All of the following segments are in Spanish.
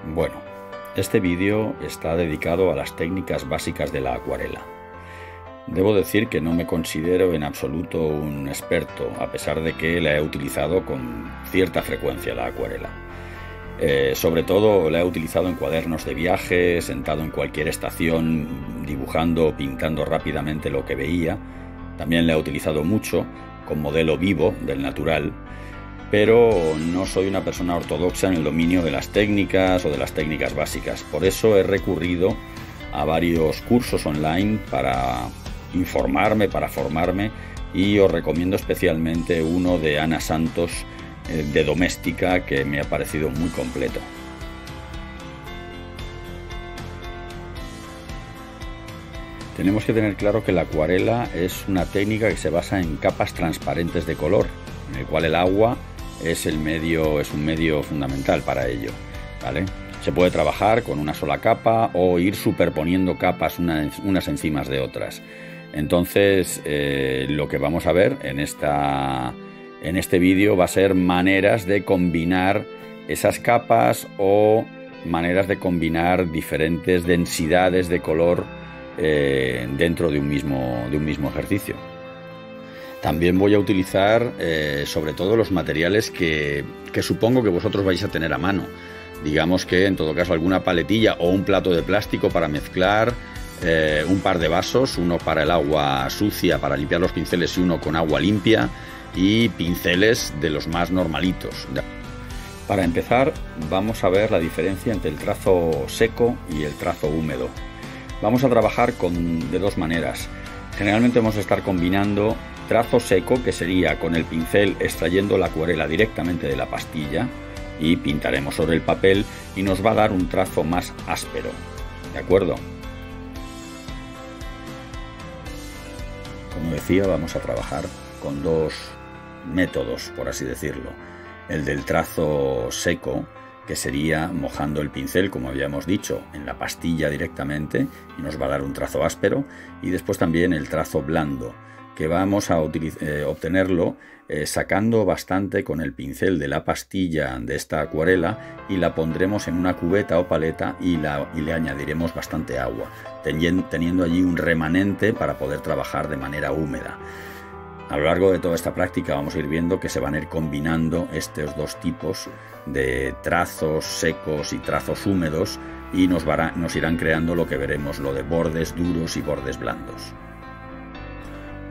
Bueno, este vídeo está dedicado a las técnicas básicas de la acuarela. Debo decir que no me considero en absoluto un experto, a pesar de que la he utilizado con cierta frecuencia la acuarela. Sobre todo la he utilizado en cuadernos de viaje, sentado en cualquier estación, dibujando o pintando rápidamente lo que veía. También la he utilizado mucho con modelo vivo del natural, pero no soy una persona ortodoxa en el dominio de las técnicas o de las técnicas básicas. Por eso he recurrido a varios cursos online para informarme, para formarme, y os recomiendo especialmente uno de Ana Santos, de Doméstica, que me ha parecido muy completo. Tenemos que tener claro que la acuarela es una técnica que se basa en capas transparentes de color, en el cual el agua es un medio fundamental para ello, ¿vale? Se puede trabajar con una sola capa o ir superponiendo capas unas encima de otras. Entonces, lo que vamos a ver en este vídeo va a ser maneras de combinar esas capas o maneras de combinar diferentes densidades de color dentro de un mismo ejercicio. También voy a utilizar sobre todo los materiales que supongo que vosotros vais a tener a mano. Digamos que en todo caso alguna paletilla o un plato de plástico para mezclar, un par de vasos, uno para el agua sucia para limpiar los pinceles y uno con agua limpia, y pinceles de los más normalitos. Para empezar, vamos a ver la diferencia entre el trazo seco y el trazo húmedo. Vamos a trabajar de dos maneras. Generalmente vamos a estar combinando trazo seco, que sería con el pincel extrayendo la acuarela directamente de la pastilla, y pintaremos sobre el papel y nos va a dar un trazo más áspero, ¿de acuerdo? Como decía, vamos a trabajar con dos métodos, por así decirlo. El del trazo seco, que sería mojando el pincel, como habíamos dicho, en la pastilla directamente, y nos va a dar un trazo áspero. Y después también el trazo blando, que vamos a obtenerlo sacando bastante con el pincel de la pastilla de esta acuarela, y la pondremos en una cubeta o paleta y le añadiremos bastante agua, teniendo allí un remanente para poder trabajar de manera húmeda. A lo largo de toda esta práctica vamos a ir viendo que se van a ir combinando estos dos tipos de trazos secos y trazos húmedos, y nos irán creando lo que veremos, lo de bordes duros y bordes blandos.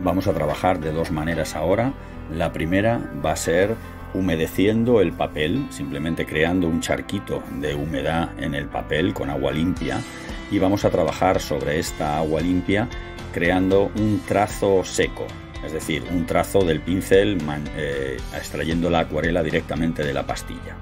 Vamos a trabajar de dos maneras ahora. La primera va a ser humedeciendo el papel, simplemente creando un charquito de humedad en el papel con agua limpia, y vamos a trabajar sobre esta agua limpia creando un trazo seco, es decir, un trazo del pincel extrayendo la acuarela directamente de la pastilla.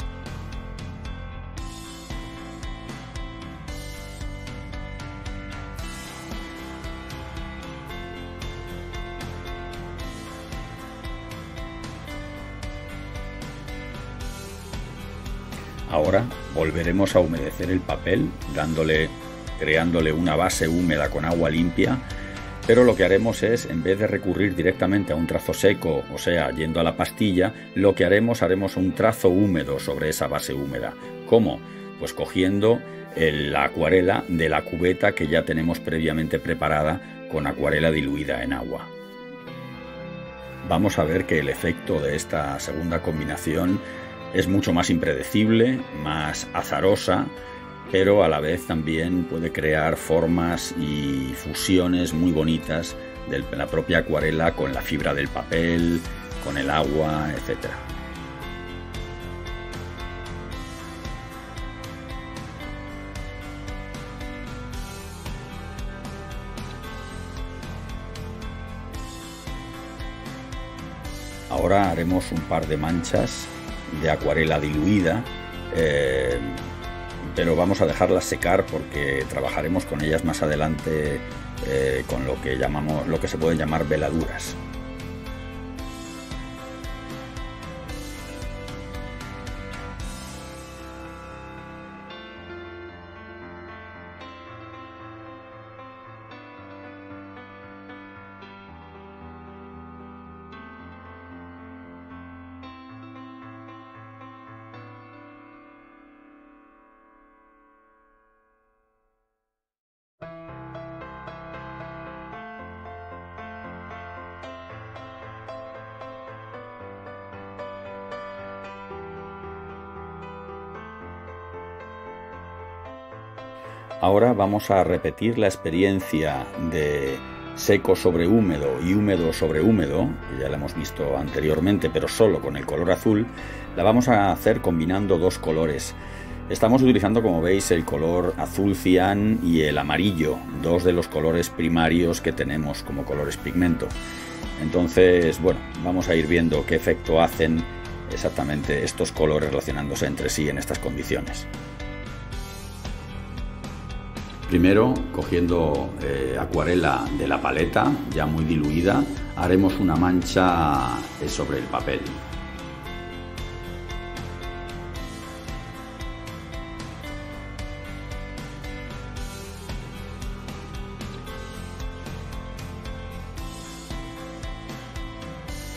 Ahora volveremos a humedecer el papel, creándole una base húmeda con agua limpia, pero lo que haremos es, en vez de recurrir directamente a un trazo seco, o sea, yendo a la pastilla, lo que haremos un trazo húmedo sobre esa base húmeda. ¿Cómo? Pues cogiendo la acuarela de la cubeta que ya tenemos previamente preparada con acuarela diluida en agua. Vamos a ver que el efecto de esta segunda combinación es mucho más impredecible, más azarosa, pero a la vez también puede crear formas y fusiones muy bonitas de la propia acuarela con la fibra del papel, con el agua, etc. Ahora haremos un par de manchas de acuarela diluida, pero vamos a dejarlas secar porque trabajaremos con ellas más adelante con lo que se puede llamar veladuras. Ahora vamos a repetir la experiencia de seco sobre húmedo y húmedo sobre húmedo, que ya la hemos visto anteriormente, pero solo con el color azul. La vamos a hacer combinando dos colores. Estamos utilizando, como veis, el color azul cian y el amarillo, dos de los colores primarios que tenemos como colores pigmento. Entonces, bueno, vamos a ir viendo qué efecto hacen exactamente estos colores relacionándose entre sí en estas condiciones. Primero, cogiendo acuarela de la paleta, ya muy diluida, haremos una mancha sobre el papel.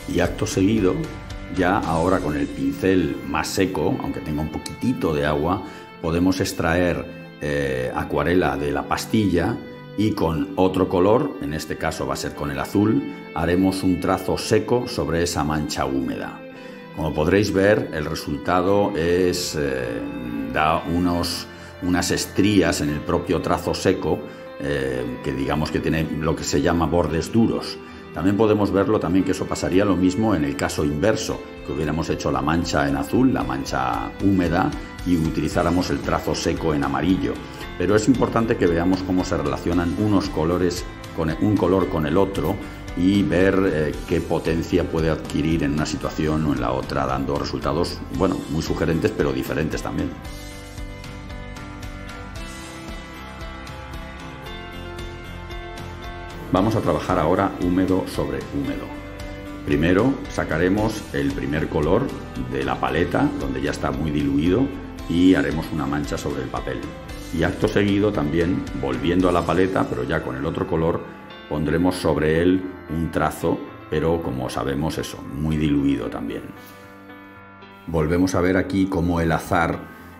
Y acto seguido, ya ahora con el pincel más seco, aunque tenga un poquitito de agua, podemos extraer acuarela de la pastilla y con otro color, en este caso va a ser con el azul, haremos un trazo seco sobre esa mancha húmeda. Como podréis ver, el resultado da unas estrías en el propio trazo seco, que digamos que tiene lo que se llama bordes duros. También podemos verlo que eso pasaría lo mismo en el caso inverso, que hubiéramos hecho la mancha en azul, la mancha húmeda, y utilizáramos el trazo seco en amarillo. Pero es importante que veamos cómo se relacionan unos colores, un color con el otro, y ver qué potencia puede adquirir en una situación o en la otra, dando resultados, bueno, muy sugerentes, pero diferentes también. Vamos a trabajar ahora húmedo sobre húmedo. Primero sacaremos el primer color de la paleta, donde ya está muy diluido, y haremos una mancha sobre el papel. Y acto seguido también, volviendo a la paleta, pero ya con el otro color, pondremos sobre él un trazo, pero como sabemos eso, muy diluido también. Volvemos a ver aquí cómo el azar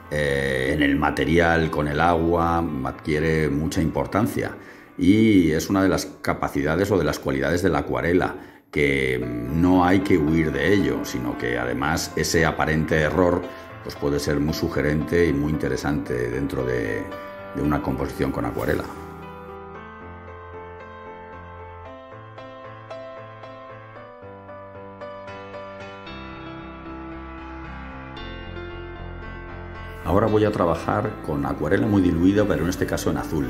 en el material con el agua adquiere mucha importancia. Y es una de las capacidades o de las cualidades de la acuarela, que no hay que huir de ello, sino que además ese aparente error pues puede ser muy sugerente y muy interesante dentro de una composición con acuarela. Ahora voy a trabajar con acuarela muy diluida, pero en este caso en azul,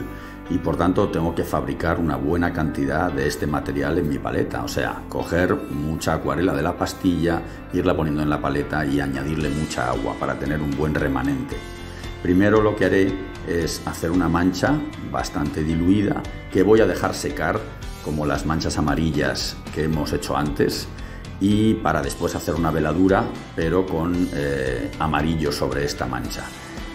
y por tanto tengo que fabricar una buena cantidad de este material en mi paleta, o sea, coger mucha acuarela de la pastilla, irla poniendo en la paleta y añadirle mucha agua para tener un buen remanente. Primero lo que haré es hacer una mancha bastante diluida que voy a dejar secar, como las manchas amarillas que hemos hecho antes, y para después hacer una veladura, pero con amarillo sobre esta mancha.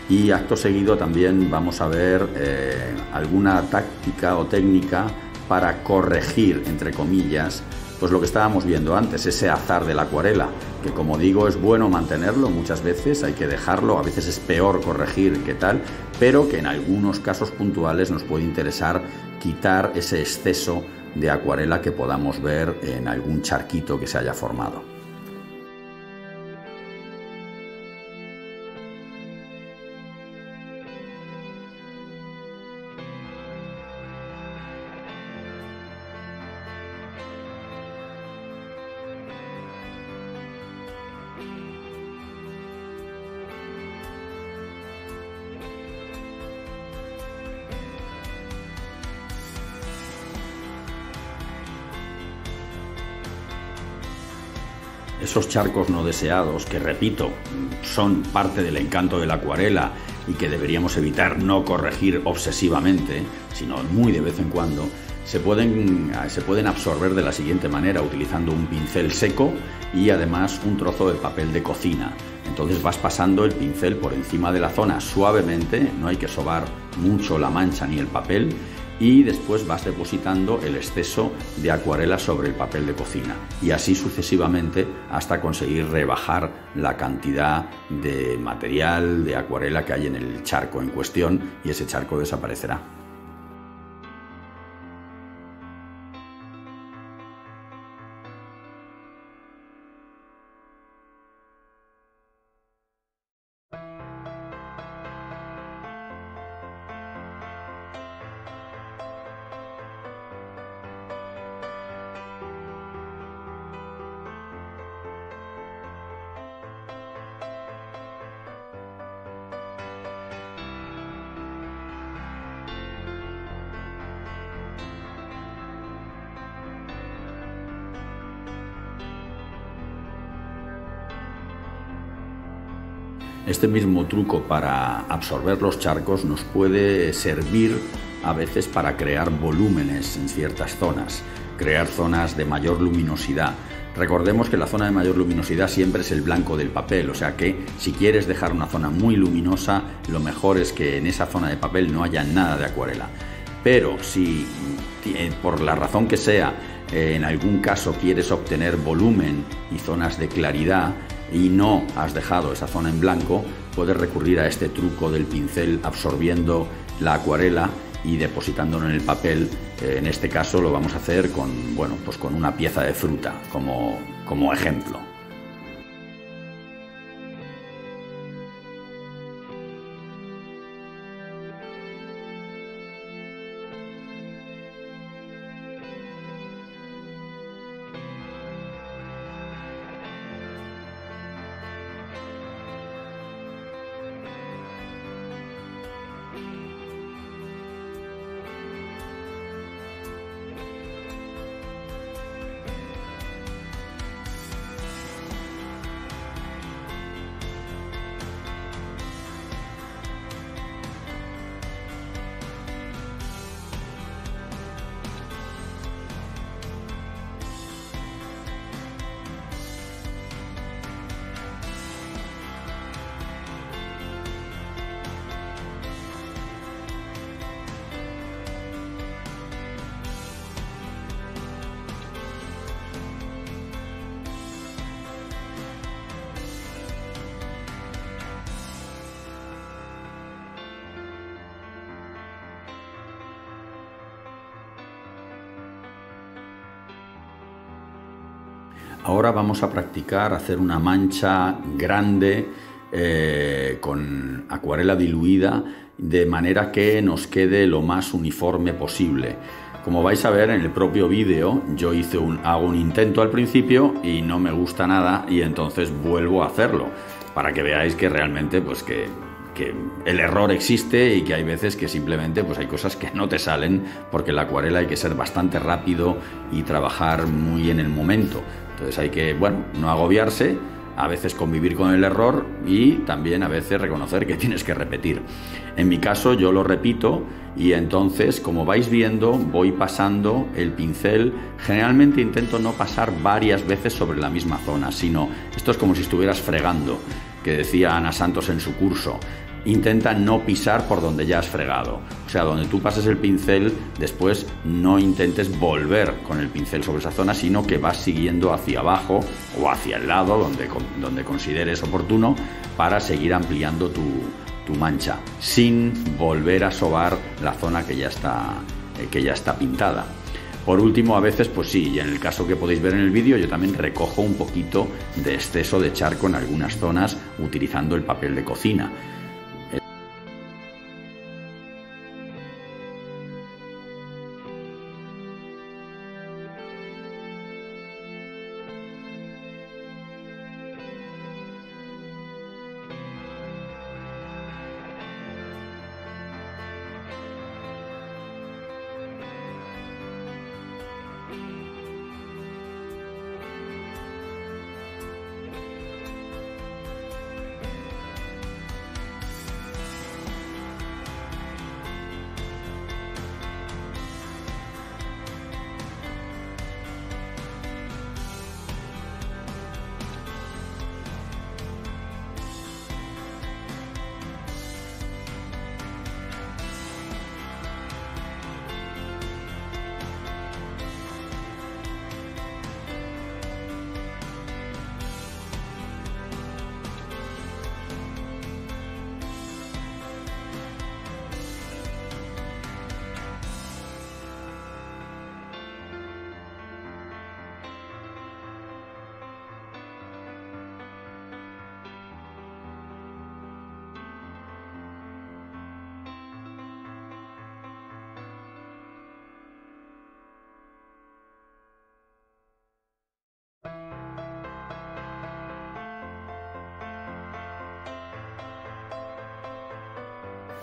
Y acto seguido también vamos a ver alguna táctica o técnica para corregir, entre comillas, pues lo que estábamos viendo antes, ese azar de la acuarela, que como digo es bueno mantenerlo, muchas veces hay que dejarlo, a veces es peor corregir que tal, pero que en algunos casos puntuales nos puede interesar quitar ese exceso de acuarela que podamos ver en algún charquito que se haya formado. Esos charcos no deseados, que repito, son parte del encanto de la acuarela y que deberíamos evitar no corregir obsesivamente, sino muy de vez en cuando, se pueden absorber de la siguiente manera, utilizando un pincel seco y además un trozo de papel de cocina. Entonces vas pasando el pincel por encima de la zona suavemente, no hay que sobar mucho la mancha ni el papel, y después vas depositando el exceso de acuarela sobre el papel de cocina, y así sucesivamente hasta conseguir rebajar la cantidad de material de acuarela que hay en el charco en cuestión, y ese charco desaparecerá. Este mismo truco para absorber los charcos nos puede servir a veces para crear volúmenes en ciertas zonas, crear zonas de mayor luminosidad. Recordemos que la zona de mayor luminosidad siempre es el blanco del papel, o sea que si quieres dejar una zona muy luminosa, lo mejor es que en esa zona de papel no haya nada de acuarela. Pero si por la razón que sea, en algún caso quieres obtener volumen y zonas de claridad y no has dejado esa zona en blanco, puedes recurrir a este truco del pincel absorbiendo la acuarela y depositándolo en el papel. En este caso lo vamos a hacer con, bueno, pues con una pieza de fruta como ejemplo. Ahora vamos a practicar hacer una mancha grande con acuarela diluida, de manera que nos quede lo más uniforme posible. Como vais a ver en el propio vídeo, yo hago un intento al principio y no me gusta nada, y entonces vuelvo a hacerlo, para que veáis que realmente pues que el error existe y que hay veces que simplemente pues hay cosas que no te salen, porque en la acuarela hay que ser bastante rápido y trabajar muy en el momento. Entonces hay que, bueno, no agobiarse, a veces convivir con el error y también a veces reconocer que tienes que repetir. En mi caso yo lo repito y entonces, como vais viendo, voy pasando el pincel. Generalmente intento no pasar varias veces sobre la misma zona, sino esto es como si estuvieras fregando, que decía Ana Santos en su curso. Intenta no pisar por donde ya has fregado. O sea, donde tú pases el pincel, después no intentes volver con el pincel sobre esa zona, sino que vas siguiendo hacia abajo o hacia el lado donde consideres oportuno, para seguir ampliando tu mancha, sin volver a sobar la zona que ya está pintada. Por último, a veces, pues sí, y en el caso que podéis ver en el vídeo, yo también recojo un poquito de exceso de charco en algunas zonas utilizando el papel de cocina.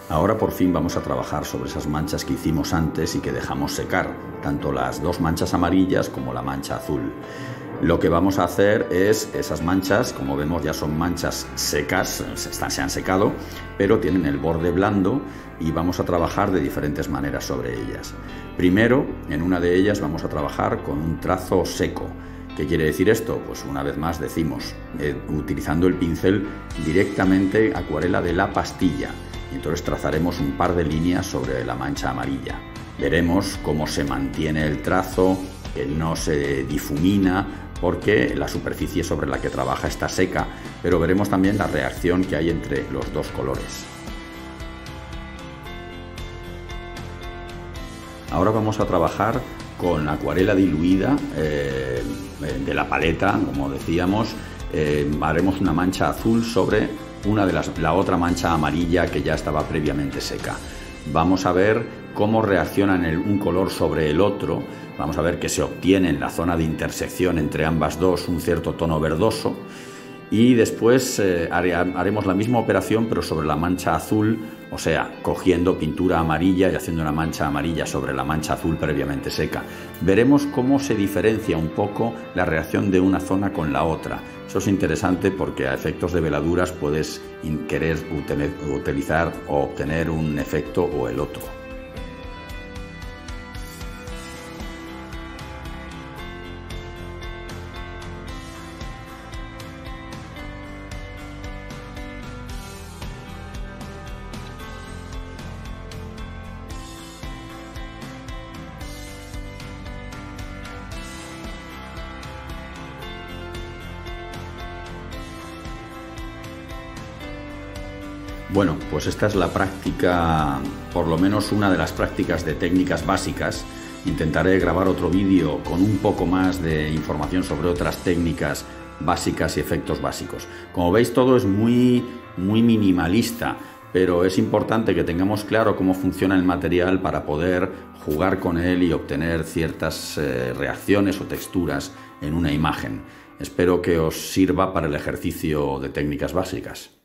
Ahora por fin vamos a trabajar sobre esas manchas que hicimos antes y que dejamos secar, tanto las dos manchas amarillas como la mancha azul. Lo que vamos a hacer es esas manchas, como vemos ya son manchas secas, se han secado, pero tienen el borde blando y vamos a trabajar de diferentes maneras sobre ellas. Primero, en una de ellas vamos a trabajar con un trazo seco. ¿Qué quiere decir esto? Pues una vez más decimos, utilizando el pincel directamente acuarela de la pastilla. Y entonces trazaremos un par de líneas sobre la mancha amarilla. Veremos cómo se mantiene el trazo, que no se difumina, porque la superficie sobre la que trabaja está seca, pero veremos también la reacción que hay entre los dos colores. Ahora vamos a trabajar con acuarela diluida de la paleta, como decíamos. Haremos una mancha azul sobre la otra mancha amarilla que ya estaba previamente seca. Vamos a ver cómo reaccionan un color sobre el otro. Vamos a ver que se obtiene en la zona de intersección entre ambas dos un cierto tono verdoso. Y después haremos la misma operación pero sobre la mancha azul, o sea, cogiendo pintura amarilla y haciendo una mancha amarilla sobre la mancha azul previamente seca. Veremos cómo se diferencia un poco la reacción de una zona con la otra. Eso es interesante porque a efectos de veladuras puedes querer utilizar o obtener un efecto o el otro. Bueno, pues esta es la práctica, por lo menos una de las prácticas de técnicas básicas. Intentaré grabar otro vídeo con un poco más de información sobre otras técnicas básicas y efectos básicos. Como veis, todo es muy minimalista, pero es importante que tengamos claro cómo funciona el material para poder jugar con él y obtener ciertas reacciones o texturas en una imagen. Espero que os sirva para el ejercicio de técnicas básicas.